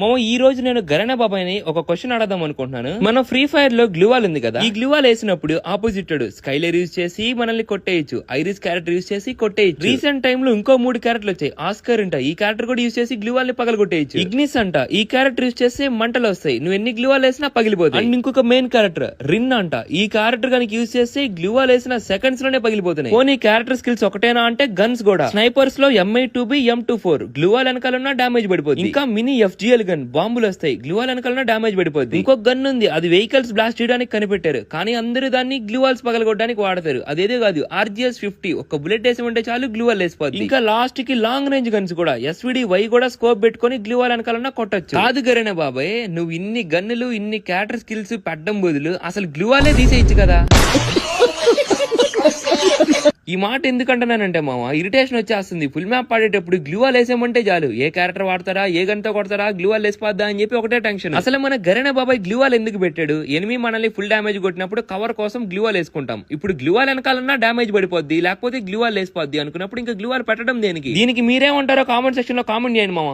మామ ఈ రోజు నేను గరణ బాబాయ్ని ఒక క్వశ్చన్ అడదాం అనుకుంటున్నాను. మనం ఫ్రీ ఫైర్ లో గ్లూవాల్ ఉంది కదా, ఈ గ్లూవాల్ వేసినప్పుడు ఆపోజిట్ స్కైలర్ యూజ్ చేసి మనల్ని కొట్టేయచ్చు, ఐరిస్ క్యారెక్టర్ యూజ్ చేసి కొట్టేయచ్చు. రీసెంట్ టైమ్ లో ఇంకో 3 క్యారెక్టర్లు వచ్చాయి. ఆస్కర్ అంట, ఈ క్యారెక్టర్ కూడా యూజ్ చేసి గ్లూవాల్ ని పగలగొట్టేయచ్చు. ఇగ్నిస్ అంట, ఈ క్యారెక్టర్ యూజ్ చేస్తే మంటలు వస్తాయి, నువ్వు ఎన్ని గ్లూవాల్ వేసినా పగిలిపోతాయి. అండ్ ఇంకొక మెయిన్ క్యారెక్టర్ రిన్ అంట, ఈ క్యారెక్టర్ కనుక యూజ్ చేస్తే గ్లూవాల్ వేసిన సెకండ్స్ లోనే పగిలిపోతున్నాయి. పోనీ క్యారెక్టర్ స్కిల్స్ ఒకటేనా అంటే గన్స్ కూడా. స్నైపర్స్ లో MI2B M24 గ్లూవాల్ వెనకాలన్నా డామేజ్ పడిపోతుంది. ఇంకా మినీ FGL గన్, బాంబులు వస్తాయి, గ్లూవాల్ వెనకాలన్నా డామేజ్ పడిపోద్ది. ఇంకొక గన్ ఉంది, అది వెహికల్స్ బ్లాస్ట్ చేయడానికి కనిపెట్టారు, కానీ అందరూ దాన్ని గ్లూవాల్స్ పగలగొట్టడానికి వాడతారు. అదేదే కాదు, RGS-50 ఒక బుల్లెట్ వేసి ఉంటే చాలు గ్లూవాల్ వేసిపోద్ది. ఇంకా లాస్ట్ కి లాంగ్ రేంజ్ గన్స్ కూడా SVD-Y కూడా స్కోప్ పెట్టుకుని గ్లూవాల్ వెనకాలన్నా కొట్టొచ్చు. కాదు గరేనా బాబాయ్, నువ్వు ఇన్ని గన్నులు ఇన్ని క్యారెక్టర్ స్కిల్స్ పెట్టడం బదులు అసలు గ్లూవాలే తీసేయచ్చు కదా. ఈ మాట ఎందుకంటున్నానంటే మామ, ఇరిటేషన్ వచ్చేస్తుంది. ఫుల్ మ్యాప్ పాడేటప్పుడు గ్లూవాల్ వేసామంటే చాలు, ఏ క్యారెక్టర్ వాడతారా, ఏ గన్తో కొడతారా, గ్లూవాల్ వేసిపోద్దా అని చెప్పి ఒకటే టెన్షన్. అసలు మన గరేనా బాబాయ్ గ్లూవాల్ ఎందుకు పెట్టాడు? ఎనిమి మనల్ని ఫుల్ డామేజ్ కొట్టినప్పుడు కవర్ కోసం గ్లూవాల్ వేసుకుంటాం. ఇప్పుడు గ్లూవాల్ వెనకాలన్నా డామేజ్ పడిపోద్ది, లేకపోతే గ్లూవాల్ వేసిపోద్ది అనుకున్నప్పుడు ఇంకా గ్లూవాల్ పెట్టడం దేనికి? దీనికి మీరేమంటారో కామెంట్ సెక్షన్ లో కామెంట్ చేయండి మామ.